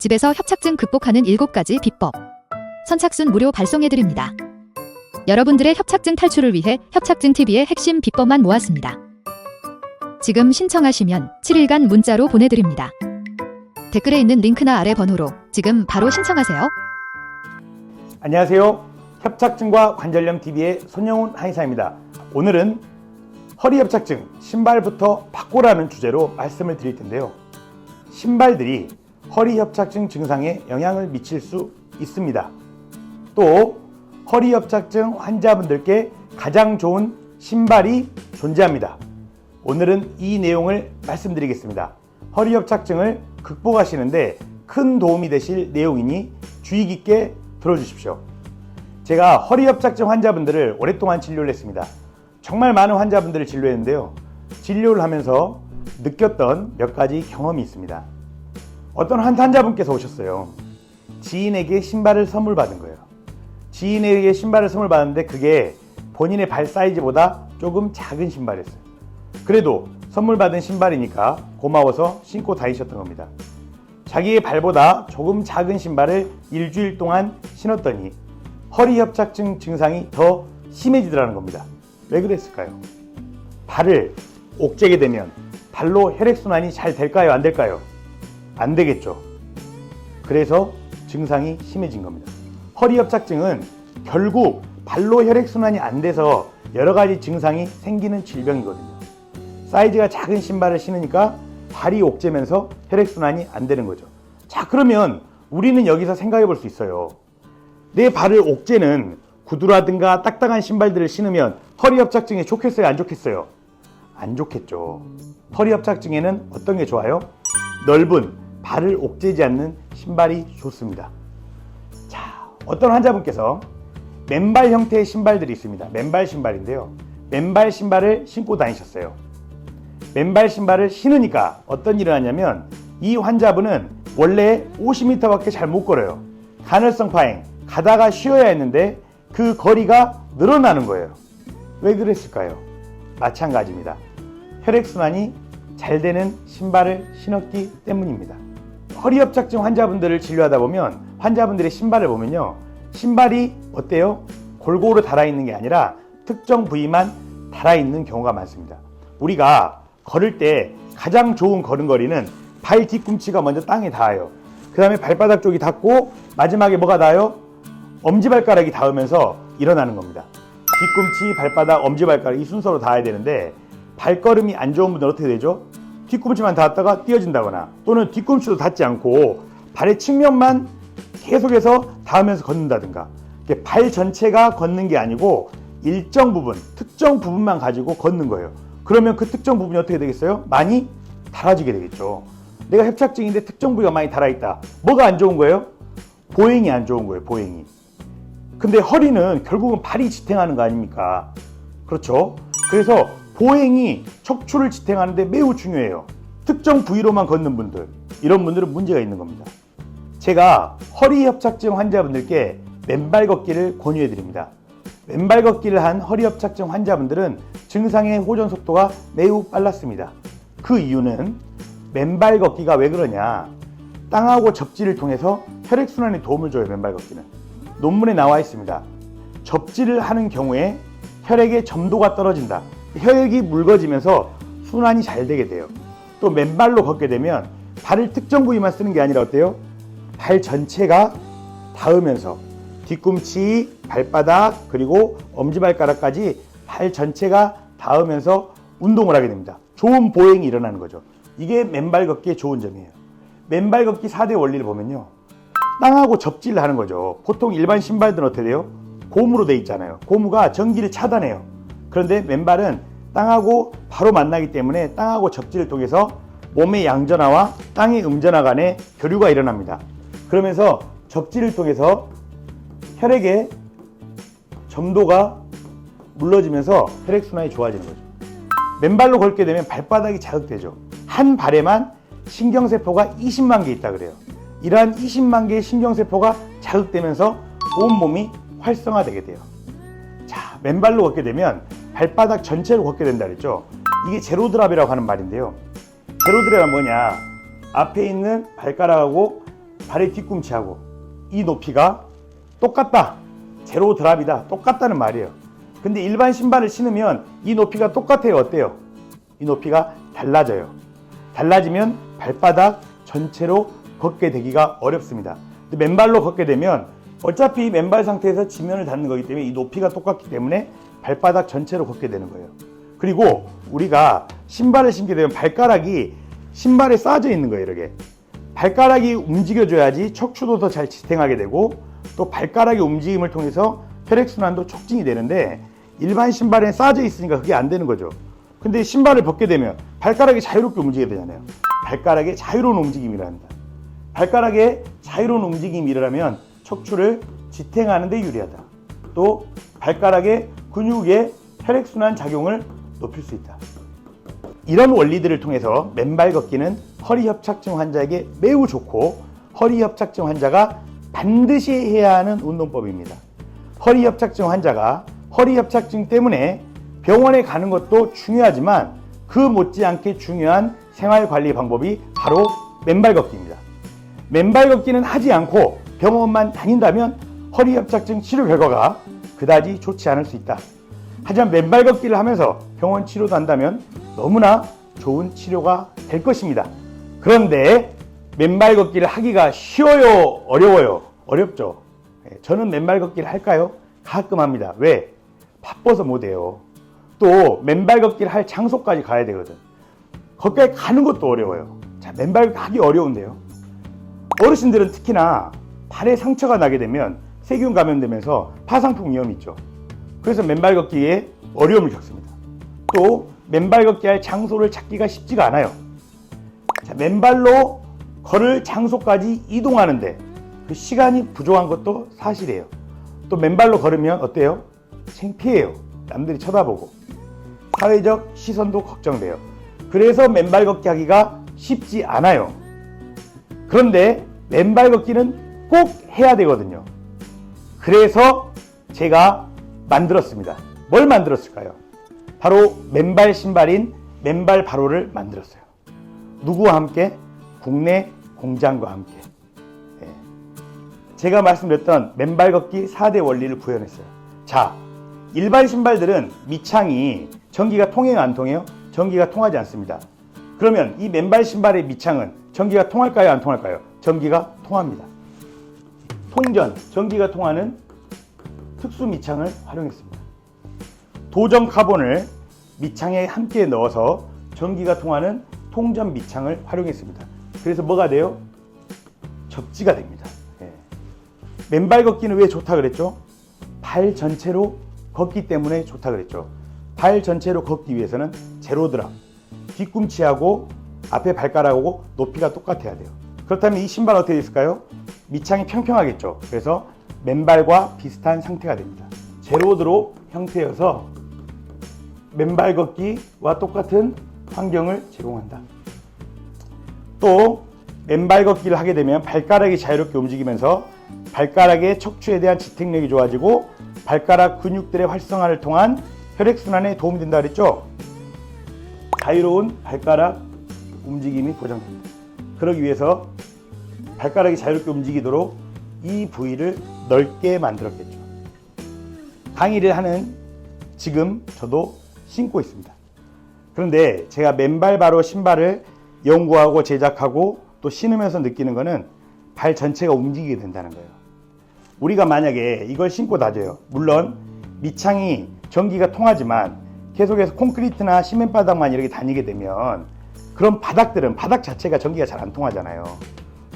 집에서 협착증 극복하는 7가지 비법. 선착순 무료 발송해드립니다. 여러분들의 협착증 탈출을 위해 협착증TV의 핵심 비법만 모았습니다. 지금 신청하시면 7일간 문자로 보내드립니다. 댓글에 있는 링크나 아래 번호로 지금 바로 신청하세요. 안녕하세요. 협착증과 관절염TV의 손영훈 한의사입니다. 오늘은 허리 협착증, 신발부터 바꾸라는 주제로 말씀을 드릴 텐데요. 신발들이 허리 협착증 증상에 영향을 미칠 수 있습니다. 또 허리 협착증 환자분들께 가장 좋은 신발이 존재합니다. 오늘은 이 내용을 말씀드리겠습니다. 허리 협착증을 극복하시는데 큰 도움이 되실 내용이니 주의 깊게 들어주십시오. 제가 허리 협착증 환자분들을 오랫동안 진료를 했습니다. 정말 많은 환자분들을 진료했는데요. 진료를 하면서 느꼈던 몇 가지 경험이 있습니다. 어떤 한 환자분께서 오셨어요. 지인에게 신발을 선물 받은 거예요. 지인에게 신발을 선물 받았는데 그게 본인의 발 사이즈보다 조금 작은 신발이었어요. 그래도 선물 받은 신발이니까 고마워서 신고 다니셨던 겁니다. 자기의 발보다 조금 작은 신발을 일주일 동안 신었더니 허리 협착증 증상이 더 심해지더라는 겁니다. 왜 그랬을까요? 발을 옥죄게 되면 발로 혈액순환이 잘 될까요? 안 될까요? 안 되겠죠. 그래서 증상이 심해진 겁니다. 허리 협착증은 결국 발로 혈액순환이 안 돼서 여러 가지 증상이 생기는 질병이거든요. 사이즈가 작은 신발을 신으니까 발이 옥죄면서 혈액순환이 안 되는 거죠. 자, 그러면 우리는 여기서 생각해 볼 수 있어요. 내 발을 옥죄는 구두라든가 딱딱한 신발들을 신으면 허리 협착증에 좋겠어요? 안 좋겠어요? 안 좋겠죠. 허리 협착증에는 어떤 게 좋아요? 넓은 발을 옥죄지 않는 신발이 좋습니다. 자, 어떤 환자분께서 맨발 형태의 신발들이 있습니다. 맨발 신발인데요. 맨발 신발을 신고 다니셨어요. 맨발 신발을 신으니까 어떤 일을 하냐면 이 환자분은 원래 50m밖에 잘 못 걸어요. 간헐성 파행, 가다가 쉬어야 했는데 그 거리가 늘어나는 거예요. 왜 그랬을까요? 마찬가지입니다. 혈액순환이 잘 되는 신발을 신었기 때문입니다. 허리 협착증 환자분들을 진료하다 보면 환자분들의 신발을 보면요. 신발이 어때요? 골고루 달아있는 게 아니라 특정 부위만 달아있는 경우가 많습니다. 우리가 걸을 때 가장 좋은 걸음걸이는 발 뒤꿈치가 먼저 땅에 닿아요. 그 다음에 발바닥 쪽이 닿고 마지막에 뭐가 닿아요? 엄지발가락이 닿으면서 일어나는 겁니다. 뒤꿈치, 발바닥, 엄지발가락 이 순서로 닿아야 되는데 발걸음이 안 좋은 분들은 어떻게 되죠? 뒤꿈치만 닿았다가 띄어진다거나 또는 뒤꿈치도 닿지 않고 발의 측면만 계속해서 닿으면서 걷는다든가 발 전체가 걷는 게 아니고 일정 부분, 특정 부분만 가지고 걷는 거예요. 그러면 그 특정 부분이 어떻게 되겠어요? 많이 닳아지게 되겠죠. 내가 협착증인데 특정 부위가 많이 닳아있다. 뭐가 안 좋은 거예요? 보행이 안 좋은 거예요. 보행이. 근데 허리는 결국은 발이 지탱하는 거 아닙니까? 그렇죠? 그래서 보행이 척추를 지탱하는데 매우 중요해요. 특정 부위로만 걷는 분들, 이런 분들은 문제가 있는 겁니다. 제가 허리 협착증 환자분들께 맨발 걷기를 권유해 드립니다. 맨발 걷기를 한 허리 협착증 환자분들은 증상의 호전 속도가 매우 빨랐습니다. 그 이유는 맨발 걷기가 왜 그러냐? 땅하고 접지를 통해서 혈액순환에 도움을 줘요. 맨발 걷기는. 논문에 나와 있습니다. 접지를 하는 경우에 혈액의 점도가 떨어진다. 혈액이 묽어지면서 순환이 잘 되게 돼요. 또 맨발로 걷게 되면 발을 특정 부위만 쓰는 게 아니라 어때요? 발 전체가 닿으면서 뒤꿈치, 발바닥, 그리고 엄지발가락까지 발 전체가 닿으면서 운동을 하게 됩니다. 좋은 보행이 일어나는 거죠. 이게 맨발 걷기의 좋은 점이에요. 맨발 걷기 4대 원리를 보면요. 땅하고 접지를 하는 거죠. 보통 일반 신발들은 어떻게 돼요? 고무로 돼 있잖아요. 고무가 전기를 차단해요. 그런데 맨발은 땅하고 바로 만나기 때문에 땅하고 접지를 통해서 몸의 양전하와 땅의 음전하 간의 교류가 일어납니다. 그러면서 접지를 통해서 혈액의 점도가 물러지면서 혈액순환이 좋아지는 거죠. 맨발로 걷게 되면 발바닥이 자극되죠. 한 발에만 신경세포가 20만 개 있다 그래요. 이러한 20만 개의 신경세포가 자극되면서 온몸이 활성화되게 돼요. 자, 맨발로 걷게 되면 발바닥 전체로 걷게 된다 그랬죠. 이게 제로드랍이라고 하는 말인데요. 제로드랍은 뭐냐? 앞에 있는 발가락하고 발의 뒤꿈치하고 이 높이가 똑같다. 제로 드랍이다. 똑같다는 말이에요. 근데 일반 신발을 신으면 이 높이가 똑같아요. 어때요? 이 높이가 달라져요. 달라지면 발바닥 전체로 걷게 되기가 어렵습니다. 근데 맨발로 걷게 되면 어차피 맨발 상태에서 지면을 닿는 거기 때문에 이 높이가 똑같기 때문에 발바닥 전체로 걷게 되는 거예요. 그리고 우리가 신발을 신게 되면 발가락이 신발에 쌓여져 있는 거예요. 이렇게 발가락이 움직여줘야지 척추도 더 잘 지탱하게 되고 또 발가락의 움직임을 통해서 혈액순환도 촉진이 되는데 일반 신발에 쌓여져 있으니까 그게 안 되는 거죠. 근데 신발을 벗게 되면 발가락이 자유롭게 움직여야 되잖아요. 발가락의 자유로운 움직임이라 합니다. 발가락의 자유로운 움직임이 일어나면 척추를 지탱하는 데 유리하다. 또 발가락의 근육의 혈액순환 작용을 높일 수 있다. 이런 원리들을 통해서 맨발 걷기는 허리협착증 환자에게 매우 좋고 허리협착증 환자가 반드시 해야 하는 운동법입니다. 허리협착증 환자가 허리협착증 때문에 병원에 가는 것도 중요하지만 그 못지않게 중요한 생활관리 방법이 바로 맨발 걷기입니다. 맨발 걷기는 하지 않고 병원만 다닌다면 허리협착증 치료 결과가 그다지 좋지 않을 수 있다. 하지만 맨발 걷기를 하면서 병원 치료도 한다면 너무나 좋은 치료가 될 것입니다. 그런데 맨발 걷기를 하기가 쉬워요? 어려워요? 어렵죠. 저는 맨발 걷기를 할까요? 가끔 합니다. 왜? 바빠서 못해요. 또 맨발 걷기를 할 장소까지 가야 되거든. 거기까지 가는 것도 어려워요. 자, 맨발 걷기 하기 어려운데요. 어르신들은 특히나 발에 상처가 나게 되면 세균 감염되면서 파상풍 위험이 있죠. 그래서 맨발 걷기에 어려움을 겪습니다. 또 맨발 걷기 할 장소를 찾기가 쉽지가 않아요. 자, 맨발로 걸을 장소까지 이동하는데 그 시간이 부족한 것도 사실이에요. 또 맨발로 걸으면 어때요? 창피해요. 남들이 쳐다보고 사회적 시선도 걱정돼요. 그래서 맨발 걷기 하기가 쉽지 않아요. 그런데 맨발 걷기는 꼭 해야 되거든요. 그래서 제가 만들었습니다. 뭘 만들었을까요? 바로 맨발 신발인 맨발 바로를 만들었어요. 누구와 함께? 국내 공장과 함께. 제가 말씀드렸던 맨발 걷기 4대 원리를 구현했어요. 자, 일반 신발들은 밑창이 전기가 통해요, 안 통해요? 전기가 통하지 않습니다. 그러면 이 맨발 신발의 밑창은 전기가 통할까요, 안 통할까요? 전기가 통합니다. 통전, 전기가 통하는 특수 밑창을 활용했습니다. 도전 카본을 밑창에 함께 넣어서 전기가 통하는 통전 밑창을 활용했습니다. 그래서 뭐가 돼요? 접지가 됩니다. 맨발 걷기는 왜 좋다 그랬죠? 발 전체로 걷기 때문에 좋다 그랬죠. 발 전체로 걷기 위해서는 제로 드랍, 뒤꿈치하고 앞에 발가락하고 높이가 똑같아야 돼요. 그렇다면 이 신발 어떻게 됐을까요? 밑창이 평평하겠죠. 그래서 맨발과 비슷한 상태가 됩니다. 제로 드롭 형태여서 맨발 걷기와 똑같은 환경을 제공한다. 또 맨발 걷기를 하게 되면 발가락이 자유롭게 움직이면서 발가락의 척추에 대한 지탱력이 좋아지고 발가락 근육들의 활성화를 통한 혈액순환에 도움이 된다 그랬죠? 자유로운 발가락 움직임이 보장됩니다. 그러기 위해서 발가락이 자유롭게 움직이도록 이 부위를 넓게 만들었겠죠. 강의를 하는 지금 저도 신고 있습니다. 그런데 제가 맨발 바로 신발을 연구하고 제작하고 또 신으면서 느끼는 거는 발 전체가 움직이게 된다는 거예요. 우리가 만약에 이걸 신고 다녀요. 물론 밑창이 전기가 통하지만 계속해서 콘크리트나 시멘트 바닥만 이렇게 다니게 되면 그런 바닥들은 바닥 자체가 전기가 잘 안 통하잖아요.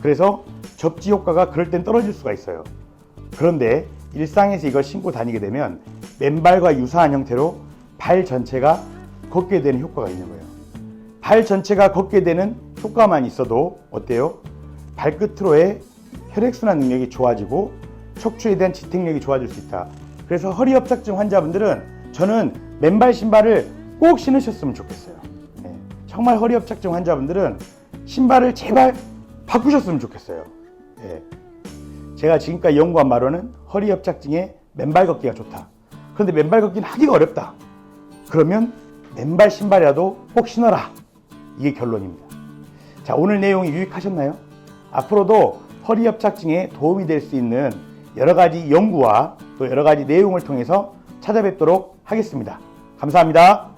그래서 접지 효과가 그럴 땐 떨어질 수가 있어요. 그런데 일상에서 이걸 신고 다니게 되면 맨발과 유사한 형태로 발 전체가 걷게 되는 효과가 있는 거예요. 발 전체가 걷게 되는 효과만 있어도 어때요? 발끝으로의 혈액순환 능력이 좋아지고 척추에 대한 지탱력이 좋아질 수 있다. 그래서 허리협착증 환자분들은 저는 맨발 신발을 꼭 신으셨으면 좋겠어요. 정말 허리협착증 환자분들은 신발을 제발 바꾸셨으면 좋겠어요. 제가 지금까지 연구한 바로는 허리협착증에 맨발 걷기가 좋다. 그런데 맨발 걷기는 하기가 어렵다. 그러면 맨발 신발이라도 꼭 신어라. 이게 결론입니다. 자, 오늘 내용이 유익하셨나요? 앞으로도 허리 협착증에 도움이 될 수 있는 여러 가지 연구와 또 여러 가지 내용을 통해서 찾아뵙도록 하겠습니다. 감사합니다.